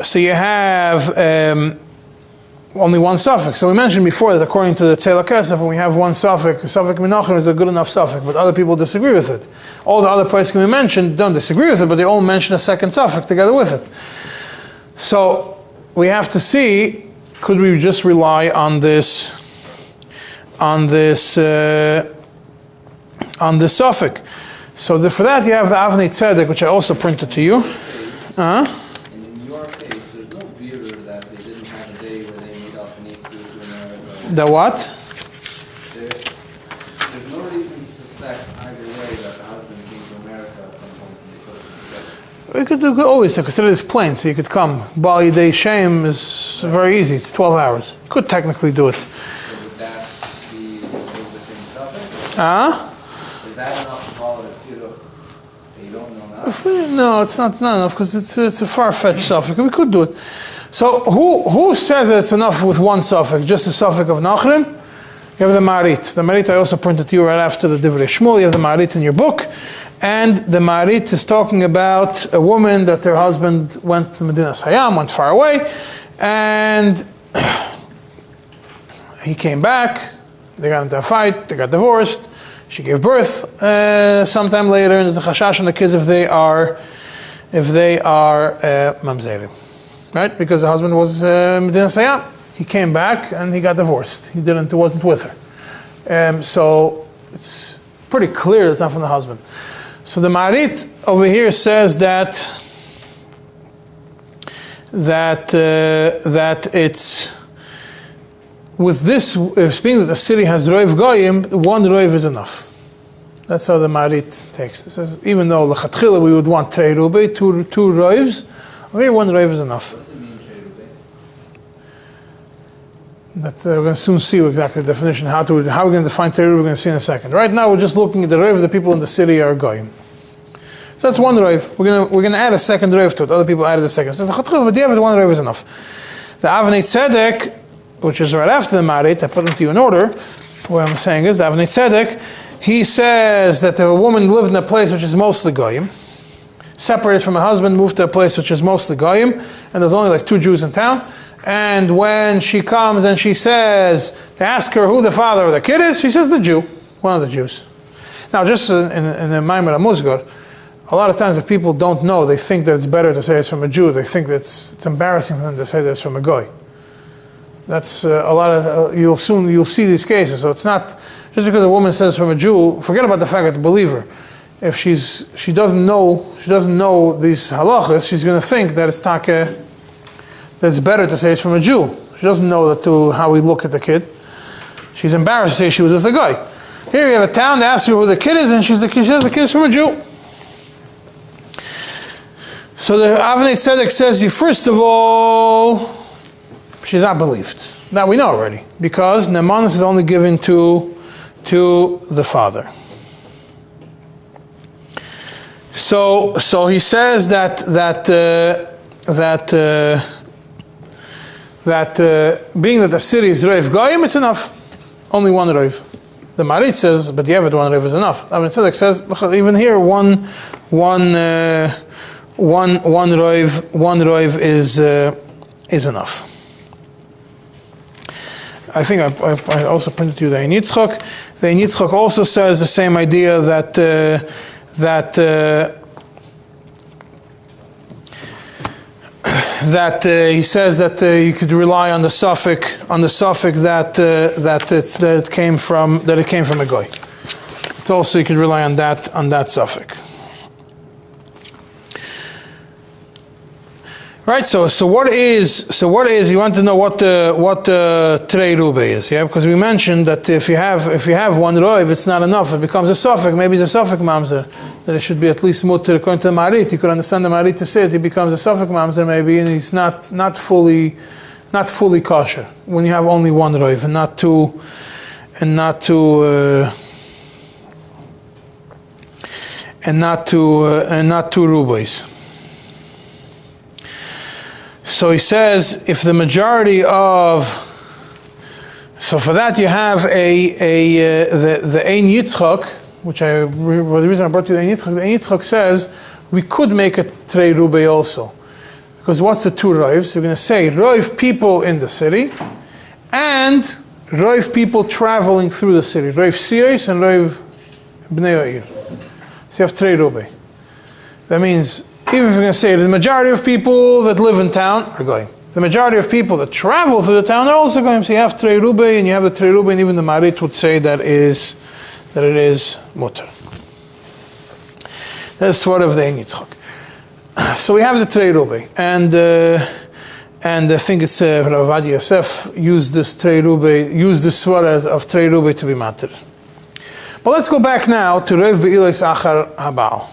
only one suffix. So we mentioned before that according to the tzela kesef, when we have one suffix minachim is a good enough suffix, but other people disagree with it. All the other places we mentioned don't disagree with it, but they all mention a second suffix together with it. So we have to see, could we just rely on this suffix? So for that you have the Avnei Tzedek, which I also printed to you. And in your case, there's no bearer that they didn't have a day where they made up and ate food to America. The what? There's no reason to suspect either way that the husband came to America at some point and they could have been together. We could always consider this plain, so you could come. Bal Yidei Shem is very easy. It's 12 hours. You could technically do it. So would that be within suffix? Is that enough to call it a tziruf that you don't know now? No, it's not enough because it's a far-fetched suffix. We could do it. So who says that it's enough with one suffix, just a suffix of Nachrim? You have the Marit. The Marit I also printed to you right after the Divrei Shmuel. You have the Marit in your book. And the Marit is talking about a woman that her husband went to Medina Hayam, went far away, and he came back, they got into a fight, they got divorced, she gave birth sometime later, and there's a chashash on the kids if they are mamzerim, right? Because the husband was Medina Hayam. He came back and he got divorced. He wasn't with her. So pretty clear it's not from the husband. So the Marit over here says that it's with this, speaking that the city has roiv goyim, one roiv is enough. That's how the Marit takes this. Says, even though l'chatchila we would want trei rubi, two roivs, over here one roiv is enough. What does it mean, trei rubi? That we're going to soon see exactly the definition. How we're going to define trei rubi, we're going to see in a second. Right now we're just looking at the roiv of the people in the city are goyim. So that's one roiv. We're going to add a second roiv to it. Other people added a second. So l'chatchila, but the one roiv is enough. The Avnei Tzedek, which is right after the Marit, I put them to you in order. What I'm saying is, the Avnei Tzedek, he says that if a woman lived in a place which is mostly goyim, separated from her husband, moved to a place which is mostly goyim, and there's only like 2 Jews in town, and when she comes and she says, they ask her who the father of the kid is, she says the Jew, one of the Jews. Now, just in the Maimer HaMuzgar, a lot of times if people don't know, they think that it's better to say it's from a Jew. They think that it's embarrassing for them to say that it's from a goy. That's a lot of, you'll see these cases. So it's not, just because a woman says from a Jew, forget about the fact that the believer. If she doesn't know these halachas, she's going to think that it's take, that it's better to say it's from a Jew. She doesn't know how we look at the kid. She's embarrassed to say she was with a guy. Here you have a town, they ask her who the kid is, and she says the kid is from a Jew. So the Avnei Tzedek says, first of all, she's not believed. Now we know already, because Nemanis is only given to the father. So he says that being that the city is Reiv Goyim, it's enough. Only one Reiv. The Marit says, but Yevet one Reiv is enough. Avnei Tzedek says, even here one Reiv is enough. I think I also printed to you the Ein Yitzchak. The Ein Yitzchak also says the same idea that he says that you could rely on the suffix that it came from a goy. It's also you could rely on that suffix. Right, so what is you want to know what trei rubi is, yeah? Because we mentioned that if you have one roiv, it's not enough. It becomes a suffix. Maybe it's a suffix mamzer. That it should be at least mutter according to the Marit. You could understand the Marit to say it. He becomes a suffix mamzer maybe, and he's not fully kosher when you have only one roiv and not two rubis. So he says, if the majority of, so for that you have the Ein Yitzchak, the reason I brought you the Ein Yitzchak says we could make a trei rubi also, because what's the 2 roivs? We're going to say roiv people in the city, and roiv people traveling through the city, roiv siyos and roiv bnei ha'ir. So you have trei rubi. That means, even if we're going to say the majority of people that live in town are going. The majority of people that travel through the town are also going. So you have trei rubi, and you have the trei rubi, and even the Marit would say that it is mutter. That's what of the Ein Yitzchak. So we have the trei rubi, and I think it's Rav Ovadia Yosef used the svaras of trei rubi to be matter. But let's go back now to Reiv Be'ilos Achar Habal.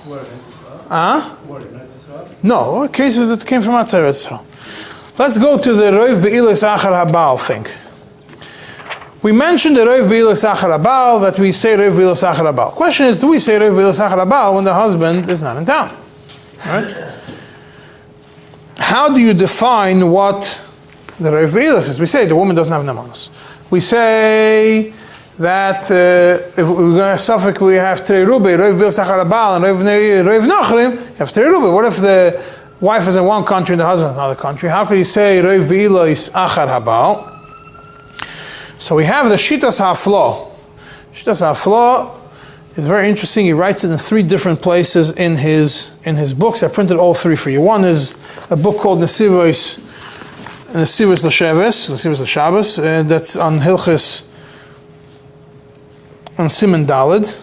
No, cases that came from outside Israel. Let's go to the Reiv Be'ilos Achar Habal thing. We mentioned the Reiv Be'ilos Achar Habal, that we say Reiv Be'ilos Achar Habal. Question is, do we say Reiv Be'ilos Achar Habal when the husband is not in town? Right? How do you define what the Reiv Be'ilos is? We say the woman doesn't have nemanos. We say that if we're going to suffix, we have trei rubi, Reiv Be'ilos Achar Habal, and Reiv Nachrim, you have trei rubi. What if the wife is in one country and the husband is in another country? How could you say Reiv Be'ilos Achar Habal? So we have the Shitas HaFlo. Shitas HaFlo is very interesting. He writes it in 3 different places in his books. I printed all 3 for you. One is a book called Nesivos L'Shabbos, that's on Hilchos, on Siman Daled,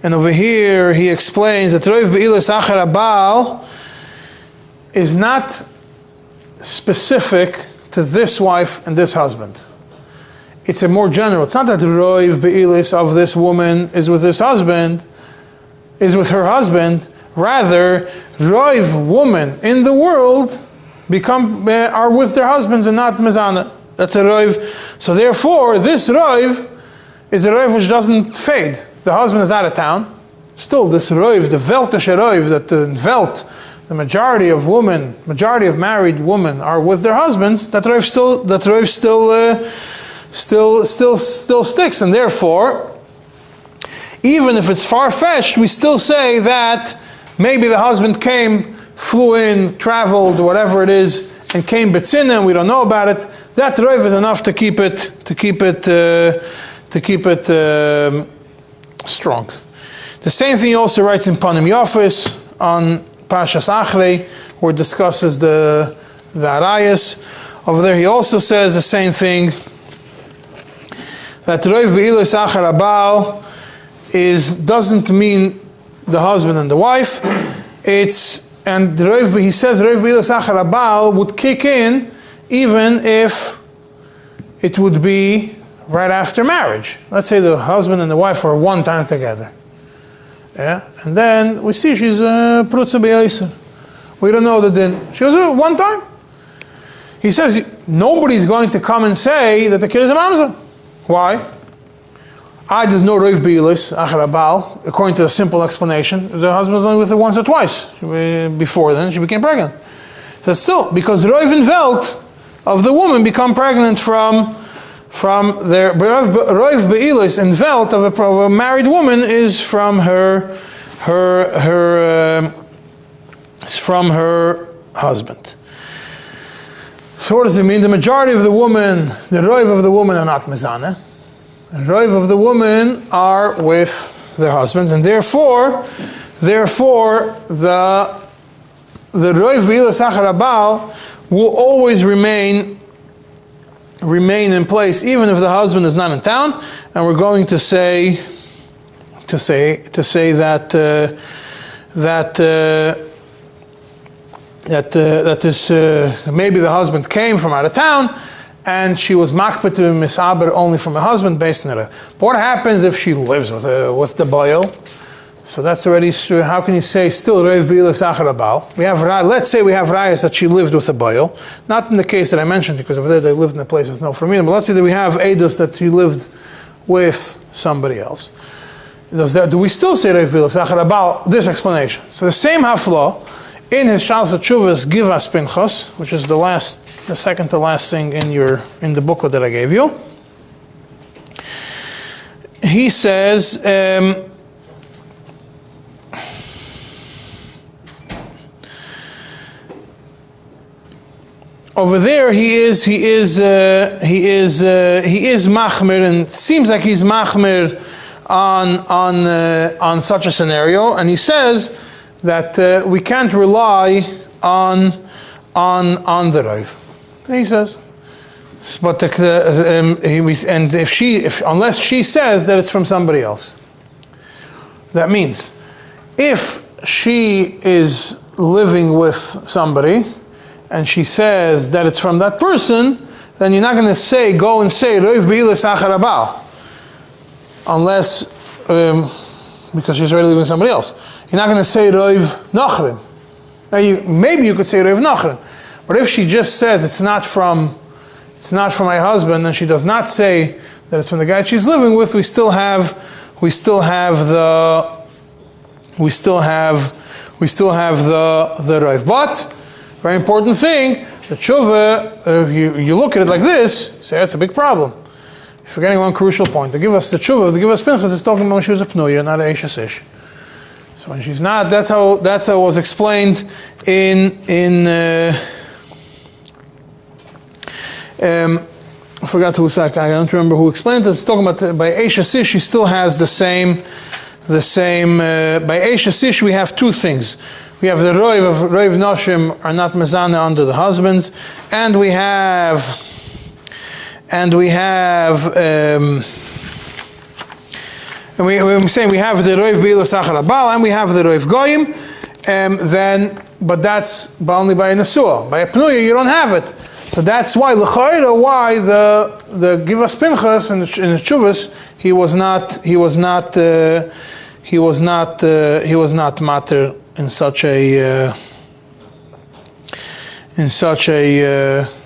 And over here he explains that roiv be'ilas achar habal is not specific to this wife and this husband. It's a more general. It's not that roiv be'ilas of this woman is with this husband, is with her husband. Rather, roiv women in the world are with their husbands and not mezana. That's a roiv. So therefore, this roiv is a roiv which doesn't fade. The husband is out of town. Still, this roiv, the veltische roiv, that the majority of married women are with their husbands. That roiv still sticks, and therefore, even if it's far-fetched, we still say that maybe the husband came, flew in, traveled, whatever it is, and came betzina, and we don't know about it. That roiv is enough to keep it strong. The same thing he also writes in Panim Yafis on Parshas Achrei, where it discusses the arayas. Over there he also says the same thing, that roiv be'ilas achar habal doesn't mean the husband and the wife. He says roiv be'ilas achar habal would kick in even if it would be right after marriage. Let's say the husband and the wife are one time together. Yeah, and then we see she's prutza b'yaiser. We don't know the din. She was one time. He says nobody's going to come and say that the kid is a mamzer. Why? There's no roiv be'ilas achar habal, according to a simple explanation. The husband was only with her once or twice. Before then, she became pregnant. So still, because roiv and velt of the woman become pregnant from their roiv be'ilas and velt of a married woman is from her husband. So what does it mean? The majority of the roiv of the woman are not mezana. The roiv of the women are with their husbands, and therefore the roiv be'ilas achar habal will always remain in place, even if the husband is not in town. And we're going to say that this maybe the husband came from out of town, and she was makpet to misaber only from her husband based on it. But what happens if she lives with the boil? So that's already. How can you say still roiv be'ilas achar habal? Let's say we have rayas that she lived with a boil, not in the case that I mentioned, because over there they lived in a place with no freedom. But let's say that we have edus that she lived with somebody else. Do we still say roiv be'ilas achar habal? This explanation. So the same hafla in his Shalos Tshuvas Givas Pinchas, which is the second to last thing in the booklet that I gave you. He says. Over there, he is machmir, and it seems like he's machmir on such a scenario, and he says that we can't rely on the roiv. He says, but unless she says that it's from somebody else, that means if she is living with somebody and she says that it's from that person, then you're not going to go and say roiv be'ilas achar habal, unless because she's already living with somebody else. You're not going to say roiv nachrim. Now maybe you could say roiv nachrim, but if she just says it's not from my husband, and she does not say that it's from the guy she's living with, we still have the roiv. But very important thing, the tshuva, you look at it like this, you say that's a big problem. You're forgetting one crucial point. The Givas Pinchas is talking about when she was a pnuya, not a eshes ish. So when she's not, that's how it was explained in I forgot who I don't remember who explained it. It's talking about by eshes ish, she still has the same. By eshes ish, we have two things. We have the roiv noshim are not mezana under the husbands, and we have and we're saying we have the roiv beilus achar habal and we have the roiv goyim, but that's only by a nesua. By a pnuya you don't have it. So that's why the Givas Pinchas in the Chuvas he was not matter in such a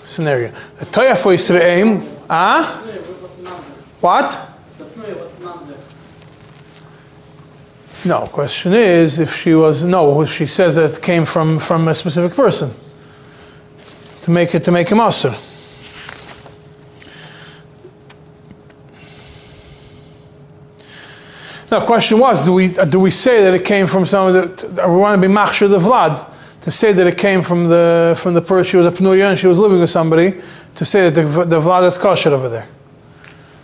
scenario. The Toya for Yisrael, what? No, question is if she says that it came from a specific person to make him usher. Now, the question was, do we say that it came from someone that we want to be machshir the vlad, to say that it came from the person, she was a pnuya and she was living with somebody, to say that the vlad is kosher over there.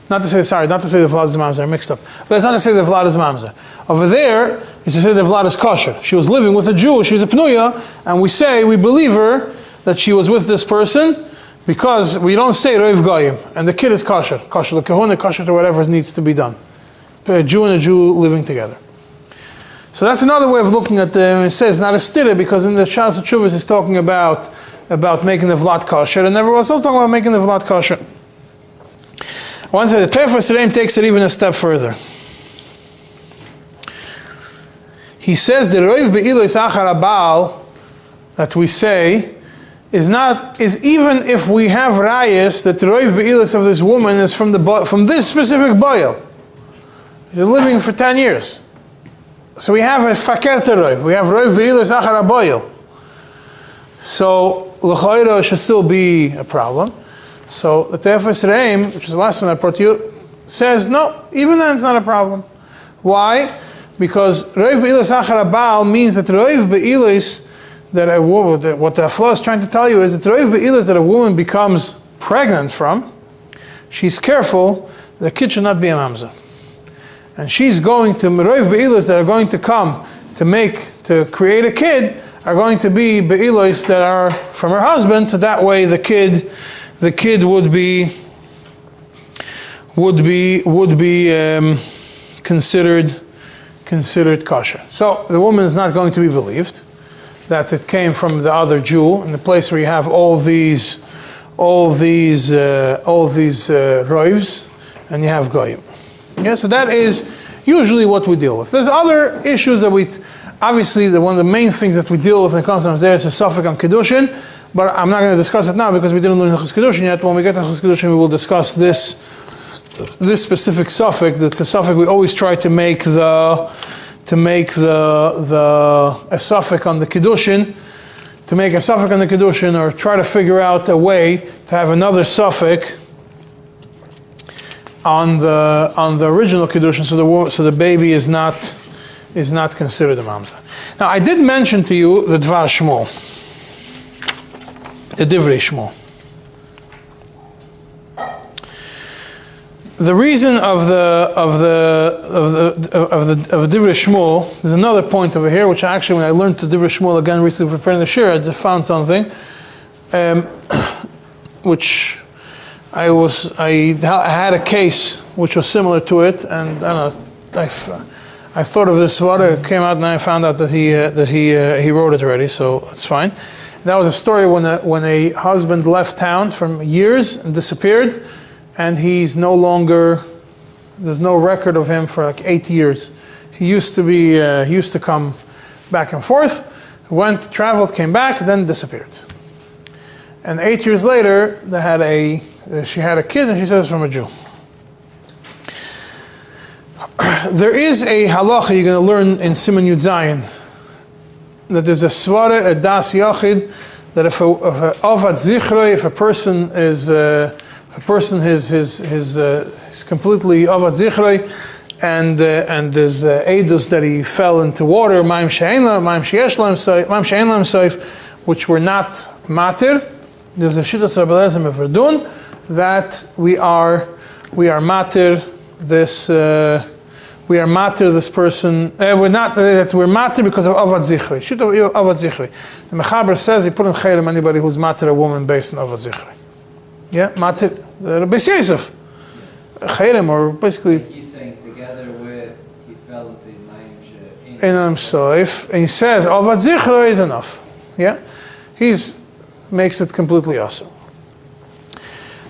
Not to say the vlad is mamzer, mixed up. That's not to say the vlad is mamzer. Over there, it's to say the vlad is kosher. She was living with a Jew, she was a pnuya, and we believe her that she was with this person, because we don't say roiv goyim, and the kid is kosher the kahuna, kosher to whatever needs to be done. A Jew and a Jew living together. So that's another way of looking at the. It says not a stira, because in the Shas Chuvas is talking about making the vlad kosher, and never was also talking about making the vlad kosher. One said the Tefer Sereim takes it even a step further. He says the roiv be'ilos achar habal that we say is even if we have rayas that the roiv be'ilos of this woman is from this specific boil. You're living for 10 years. So we have a fakir roiv. We have roiv be'ilos achar haboil. So l'chayra should still be a problem. So the Tefer Sereim, which is the last one I brought to you, says no, even then it's not a problem. Why? Because roiv be'ilos achar habal means that roiv be'ilos that a woman, what the Afla is trying to tell you is that roiv be'ilos that a woman becomes pregnant from, she's careful that the kid should not be a mamzer. And she's going to roiv be'ilos that are going to come to create a kid are going to be be'ilos that are from her husband, so that way the kid would be considered kosher. So the woman is not going to be believed that it came from the other Jew in the place where you have all these roivs and you have goyim. Yeah, so that is usually what we deal with. There's other issues that obviously one of the main things that we deal with when it comes to mamzer is a suffix on kedushin, but I'm not going to discuss it now because we didn't learn Hilchos Kedushin yet. When we get to Hilchos Kedushin, we will discuss this specific suffix. That's a suffix we always try to make a suffix on the kedushin, or try to figure out a way to have another suffix on the original kedushin, so the baby is not considered a mamzer. Now I did mention to you the Dvar Shmuel, the Divrei Shmuel. The reason of the Divrei Shmuel, there's another point over here, which actually when I learned the Divrei Shmuel again recently preparing the shir, I just found something, which I had a case which was similar to it, and I don't know, I thought of this water, it came out, and I found out that he wrote it already, so it's fine. That was a story when a husband left town for years and disappeared, and he's no longer. There's no record of him for like 8 years. He used to come back and forth, went, traveled, came back, then disappeared. And 8 years later, she had a kid, and she says from a Jew. There is a halacha you're going to learn in Siman Yud Zayin, that there's a svara, a das yachid, that if a avad zichrei, if a person is completely avad zichrei, and there's edus that he fell into water, ma'im she'ein lam soif, which were not matir. There's a shittas Rabbi Eliezer meverdun that we are matir this. We are matir this person. We're matir because of avad zichri. Shita avad zichri. The Mechaber says he put in chayrim anybody who's matir a woman based on avad zichri. Yeah, matir Beis Yosef. Chayrim, or basically. He's saying together with soif, and he says avad zichro is enough. Yeah, makes it completely awesome.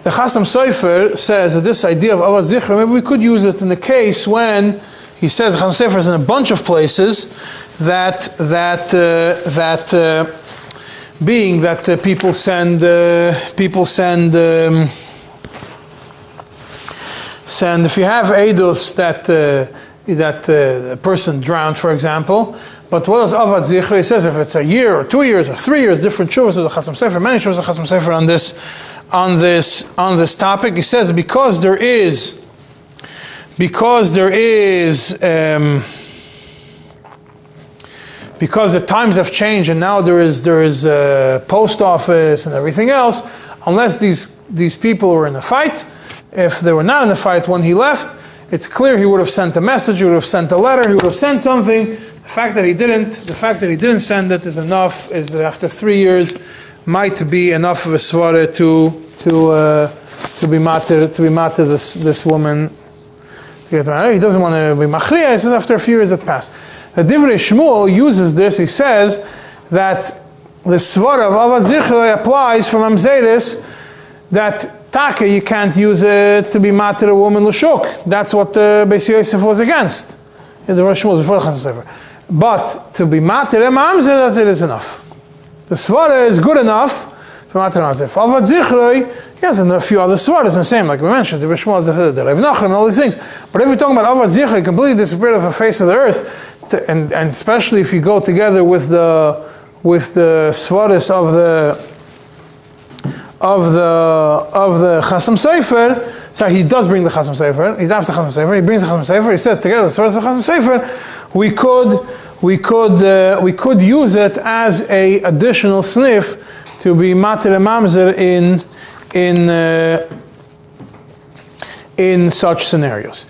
The Chasam Sofer says that this idea of avad zichro, maybe we could use it in the case when he says Chasam Sofer is in a bunch of places that being that people send if you have eidos that a person drowned, for example, but what does avad zichro? He says if it's a year or 2 years or 3 years, different shuvas of the Chasam Sofer, many shuvas of the Chasam Sofer on this topic. He says because the times have changed and now there is a post office and everything else, unless these people were in a fight, if they were not in a fight when he left, it's clear he would have sent a message, he would have sent a letter, he would have sent something. The fact that he didn't send it is enough, is after 3 years, might be enough of a svara to be matir this woman to get married. He doesn't want to be machriya, he says after a few years that pass. The Divrei Shmuel uses this, he says that the svara of avad zichro applies for mamzeres, that taka you can't use it to be matir a woman l'shuk. That's what Beis Yosef was against. The Divrei Shmuel was before the Chasam Sofer. But to be matir a mamzer, that it is enough. The svara is good enough to be matir a mamzer. For avad zichro, he has a few other svaras, the same, like we mentioned, the Divrei Shmuel, the Rav Nachman, and all these things. But if you're talking about avad zichro, he completely disappeared off the face of the earth, and especially if you go together with the svaras of the Chasam Sofer, so he does bring the Chasam Sofer. He's after Chasam Sofer. He brings the Chasam Sofer. He says together the svaras of Chasam Sofer, we could use it as a additional snif to be matir mamzer in such scenarios.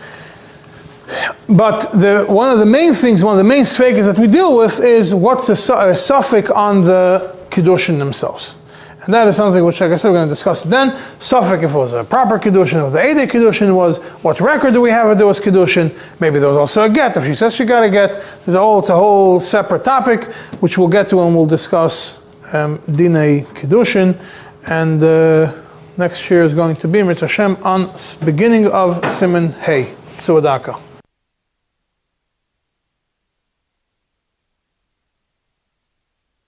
But one of the main sfeikas that we deal with is what's a suffix on the kiddushin themselves. And that is something which, like I said, we're going to discuss then. Suffix, if it was a proper kiddushin, if the Eidei kiddushin was, what record do we have if there was kiddushin? Maybe there was also a get. If she says she got a get, it's a whole separate topic, which we'll get to when we'll discuss Dinei kiddushin. And next year is going to be, Mitzvah Hashem, on beginning of Siman Hey, Tzuadaka.